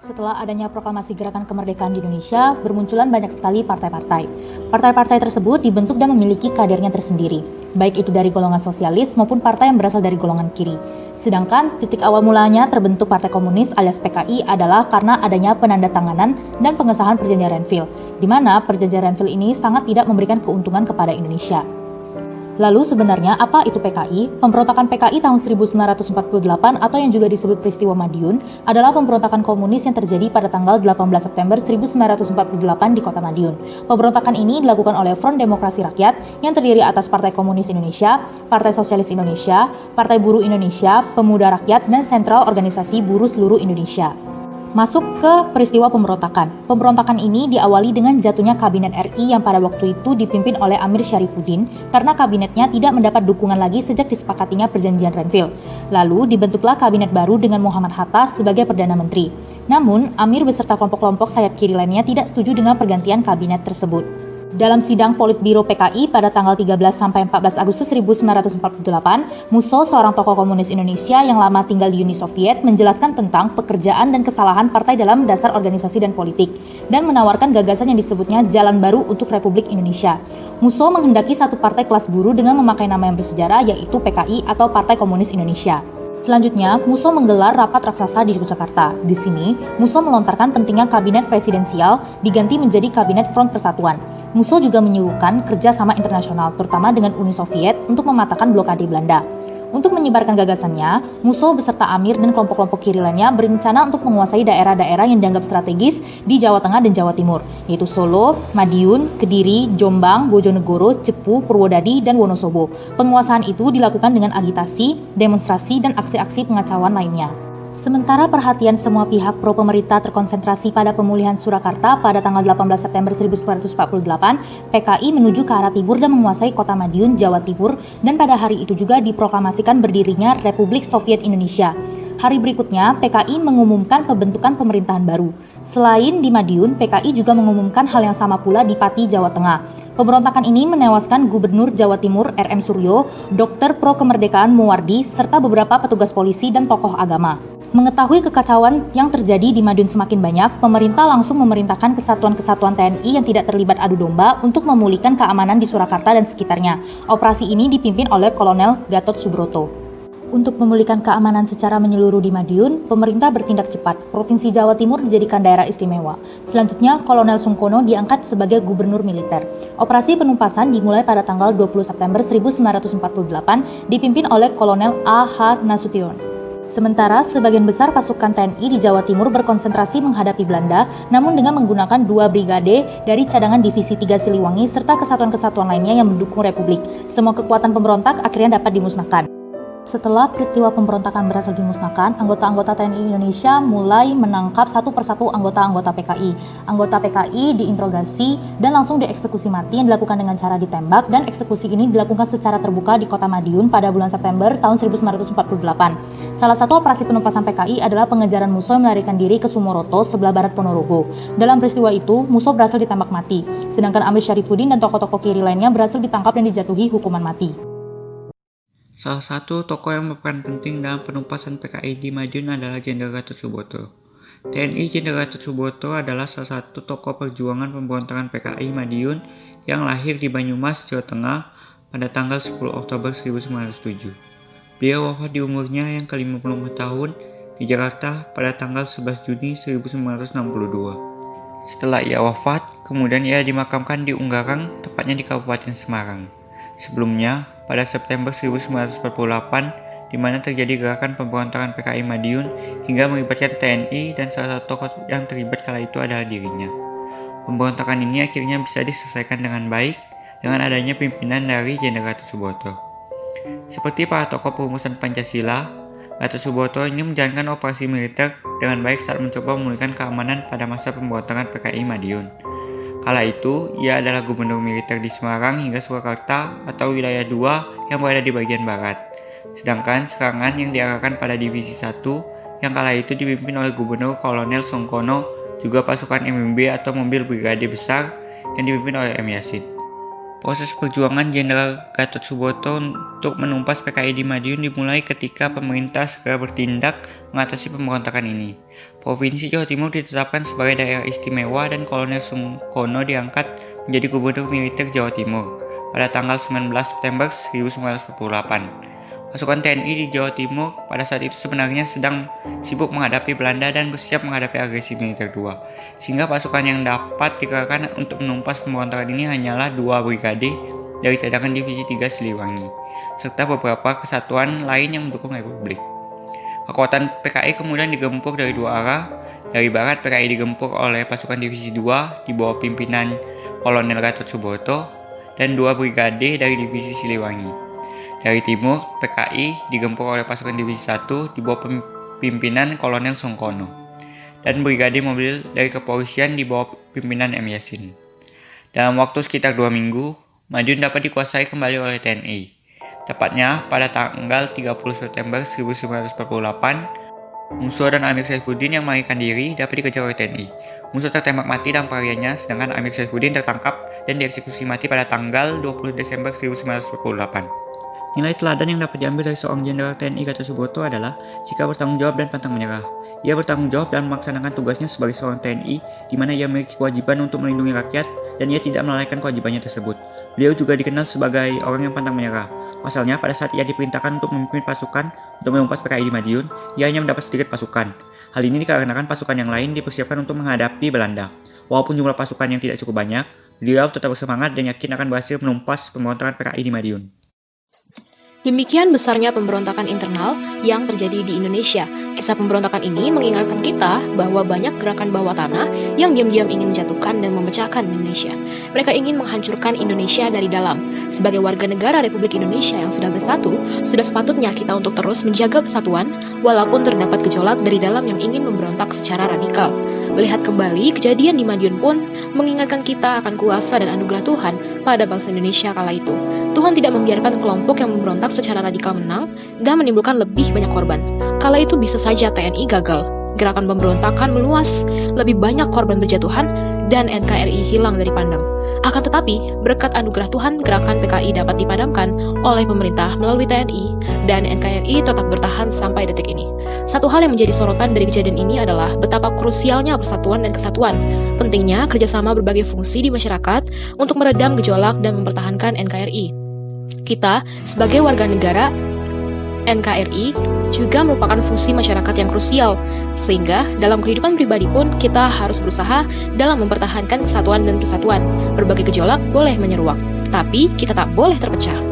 Setelah adanya proklamasi Gerakan Kemerdekaan di Indonesia, bermunculan banyak sekali partai-partai. Partai-partai tersebut dibentuk dan memiliki kadernya tersendiri, baik itu dari golongan sosialis maupun partai yang berasal dari golongan kiri. Sedangkan titik awal mulanya terbentuk Partai Komunis alias PKI adalah karena adanya penandatanganan dan pengesahan Perjanjian Renville, di mana Perjanjian Renville ini sangat tidak memberikan keuntungan kepada Indonesia. Lalu sebenarnya apa itu PKI? Pemberontakan PKI tahun 1948 atau yang juga disebut peristiwa Madiun adalah pemberontakan komunis yang terjadi pada tanggal 18 September 1948 di kota Madiun. Pemberontakan ini dilakukan oleh Front Demokrasi Rakyat yang terdiri atas Partai Komunis Indonesia, Partai Sosialis Indonesia, Partai Buruh Indonesia, Pemuda Rakyat, dan Sentral Organisasi Buruh Seluruh Indonesia. Masuk ke peristiwa pemberontakan. Pemberontakan ini diawali dengan jatuhnya Kabinet RI yang pada waktu itu dipimpin oleh Amir Syarifuddin karena kabinetnya tidak mendapat dukungan lagi sejak disepakatinya Perjanjian Renville. Lalu dibentuklah kabinet baru dengan Muhammad Hatta sebagai Perdana Menteri. Namun, Amir beserta kelompok-kelompok sayap kiri lainnya tidak setuju dengan pergantian kabinet tersebut. Dalam sidang Politbiro PKI pada tanggal 13-14 Agustus 1948, Musso, seorang tokoh komunis Indonesia yang lama tinggal di Uni Soviet, menjelaskan tentang pekerjaan dan kesalahan partai dalam dasar organisasi dan politik, dan menawarkan gagasan yang disebutnya Jalan Baru untuk Republik Indonesia. Musso menghendaki satu partai kelas buruh dengan memakai nama yang bersejarah, yaitu PKI atau Partai Komunis Indonesia. Selanjutnya, Musso menggelar rapat raksasa di Yogyakarta. Di sini, Musso melontarkan pentingnya kabinet presidensial diganti menjadi kabinet Front Persatuan. Musso juga menyuruhkan kerjasama internasional, terutama dengan Uni Soviet, untuk mematahkan blokade Belanda. Untuk menyebarkan gagasannya, Musso beserta Amir dan kelompok-kelompok kiri lainnya berencana untuk menguasai daerah-daerah yang dianggap strategis di Jawa Tengah dan Jawa Timur, yaitu Solo, Madiun, Kediri, Jombang, Bojonegoro, Cepu, Purwodadi, dan Wonosobo. Penguasaan itu dilakukan dengan agitasi, demonstrasi, dan aksi-aksi pengacauan lainnya. Sementara perhatian semua pihak pro pemerintah terkonsentrasi pada pemulihan Surakarta pada tanggal 18 September 1948, PKI menuju ke arah timur dan menguasai kota Madiun, Jawa Timur, dan pada hari itu juga diproklamasikan berdirinya Republik Soviet Indonesia. Hari berikutnya, PKI mengumumkan pembentukan pemerintahan baru. Selain di Madiun, PKI juga mengumumkan hal yang sama pula di Pati, Jawa Tengah. Pemberontakan ini menewaskan Gubernur Jawa Timur RM Suryo, Dokter Pro Kemerdekaan Muwardi, serta beberapa petugas polisi dan tokoh agama. Mengetahui kekacauan yang terjadi di Madiun semakin banyak, pemerintah langsung memerintahkan kesatuan-kesatuan TNI yang tidak terlibat adu domba untuk memulihkan keamanan di Surakarta dan sekitarnya. Operasi ini dipimpin oleh Kolonel Gatot Subroto. Untuk memulihkan keamanan secara menyeluruh di Madiun, pemerintah bertindak cepat. Provinsi Jawa Timur dijadikan daerah istimewa. Selanjutnya, Kolonel Sungkono diangkat sebagai gubernur militer. Operasi penumpasan dimulai pada tanggal 20 September 1948, dipimpin oleh Kolonel A.H. Nasution. Sementara sebagian besar pasukan TNI di Jawa Timur berkonsentrasi menghadapi Belanda, namun dengan menggunakan 2 brigade dari cadangan Divisi 3 Siliwangi serta kesatuan-kesatuan lainnya yang mendukung Republik. Semua kekuatan pemberontak akhirnya dapat dimusnahkan. Setelah peristiwa pemberontakan berhasil dimusnahkan, anggota-anggota TNI Indonesia mulai menangkap satu persatu anggota-anggota PKI. Anggota PKI diinterogasi dan langsung dieksekusi mati yang dilakukan dengan cara ditembak, dan eksekusi ini dilakukan secara terbuka di kota Madiun pada bulan September tahun 1948. Salah satu operasi penumpasan PKI adalah pengejaran Musso yang melarikan diri ke Sumoroto sebelah barat Ponorogo. Dalam peristiwa itu, Musso berhasil ditembak mati, sedangkan Amir Syarifuddin dan tokoh-tokoh kiri lainnya berhasil ditangkap dan dijatuhi hukuman mati. Salah satu tokoh yang berperan penting dalam penumpasan PKI di Madiun adalah Jenderal Gatot Subroto. TNI Jenderal Gatot Subroto adalah salah satu tokoh perjuangan pemberontakan PKI Madiun yang lahir di Banyumas, Jawa Tengah pada tanggal 10 Oktober 1907. Beliau wafat di umurnya yang ke-54 tahun di Jakarta pada tanggal 11 Juni 1962. Setelah ia wafat, kemudian ia dimakamkan di Unggarang, tepatnya di Kabupaten Semarang. Sebelumnya, pada September 1948, di mana terjadi gerakan pemberontakan PKI Madiun hingga melibatkan TNI, dan salah satu tokoh yang terlibat kala itu adalah dirinya. Pemberontakan ini akhirnya bisa diselesaikan dengan baik dengan adanya pimpinan dari Jenderal Gatot Subroto. Seperti para tokoh perumusan Pancasila, Gatot Subroto ini menjalankan operasi militer dengan baik saat mencoba memulihkan keamanan pada masa pemberontakan PKI Madiun. Kala itu, ia adalah gubernur militer di Semarang hingga Surakarta atau wilayah 2 yang berada di bagian barat. Sedangkan serangan yang diarahkan pada Divisi 1 yang kala itu dipimpin oleh Gubernur Kolonel Sungkono, juga pasukan MMB atau mobil brigade besar yang dipimpin oleh M. Yasin. Proses perjuangan Jenderal Gatot Subroto untuk menumpas PKI di Madiun dimulai ketika pemerintah segera bertindak mengatasi pemberontakan ini. Provinsi Jawa Timur ditetapkan sebagai daerah istimewa dan Kolonel Sungkono diangkat menjadi Gubernur Militer Jawa Timur pada tanggal 19 September 1948. Pasukan TNI di Jawa Timur pada saat itu sebenarnya sedang sibuk menghadapi Belanda dan bersiap menghadapi agresi militer II, sehingga pasukan yang dapat dikerahkan untuk menumpas pemberontakan ini hanyalah 2 brigade dari cadangan Divisi 3 Siliwangi, serta beberapa kesatuan lain yang mendukung Republik. Kekuatan PKI kemudian digempur dari 2 arah. Dari barat, PKI digempur oleh pasukan Divisi 2 di bawah pimpinan Kolonel Gatot Subroto dan 2 brigade dari Divisi Siliwangi. Dari timur, PKI digempur oleh pasukan Divisi 1 di bawah pimpinan Kolonel Sungkono dan brigade mobil dari kepolisian di bawah pimpinan M. Yasin. Dalam waktu sekitar 2 minggu, Madiun dapat dikuasai kembali oleh TNI. Tepatnya pada tanggal 30 September 1948, Musuh dan Amir Saifuddin yang melarikan diri dapat dikejar oleh TNI. Musuh tertembak mati dalam pelariannya, sedangkan Amir Saifuddin tertangkap dan dieksekusi mati pada tanggal 20 Desember 1948. Nilai teladan yang dapat diambil dari seorang Jenderal TNI Gatot Subroto adalah sikap bertanggung jawab dan pantang menyerah. Ia bertanggung jawab dalam melaksanakan tugasnya sebagai seorang TNI, di mana ia memiliki kewajiban untuk melindungi rakyat dan ia tidak melalaikan kewajibannya tersebut. Beliau juga dikenal sebagai orang yang pantang menyerah. Pasalnya, pada saat ia diperintahkan untuk memimpin pasukan untuk menumpas PKI di Madiun, ia hanya mendapat sedikit pasukan. Hal ini dikarenakan pasukan yang lain dipersiapkan untuk menghadapi Belanda. Walaupun jumlah pasukan yang tidak cukup banyak, beliau tetap bersemangat dan yakin akan berhasil menumpas pemberontakan PKI di Madiun. Demikian besarnya pemberontakan internal yang terjadi di Indonesia. Kisah pemberontakan ini mengingatkan kita bahwa banyak gerakan bawah tanah yang diam-diam ingin menjatuhkan dan memecahkan Indonesia. Mereka ingin menghancurkan Indonesia dari dalam. Sebagai warga negara Republik Indonesia yang sudah bersatu, sudah sepatutnya kita untuk terus menjaga persatuan, walaupun terdapat gejolak dari dalam yang ingin memberontak secara radikal. Melihat kembali kejadian di Madiun pun mengingatkan kita akan kuasa dan anugerah Tuhan pada bangsa Indonesia kala itu. Tuhan tidak membiarkan kelompok yang memberontak secara radikal menang dan menimbulkan lebih banyak korban. Kala itu bisa saja TNI gagal, gerakan pemberontakan meluas, lebih banyak korban berjatuhan, dan NKRI hilang dari pandang. Akan tetapi, berkat anugerah Tuhan, gerakan PKI dapat dipadamkan oleh pemerintah melalui TNI, dan NKRI tetap bertahan sampai detik ini. Satu hal yang menjadi sorotan dari kejadian ini adalah betapa krusialnya persatuan dan kesatuan. Pentingnya kerjasama berbagai fungsi di masyarakat untuk meredam gejolak dan mempertahankan NKRI. Kita, sebagai warga negara NKRI, juga merupakan fungsi masyarakat yang krusial, sehingga dalam kehidupan pribadi pun kita harus berusaha dalam mempertahankan kesatuan dan persatuan. Berbagai gejolak boleh menyeruak, tapi kita tak boleh terpecah.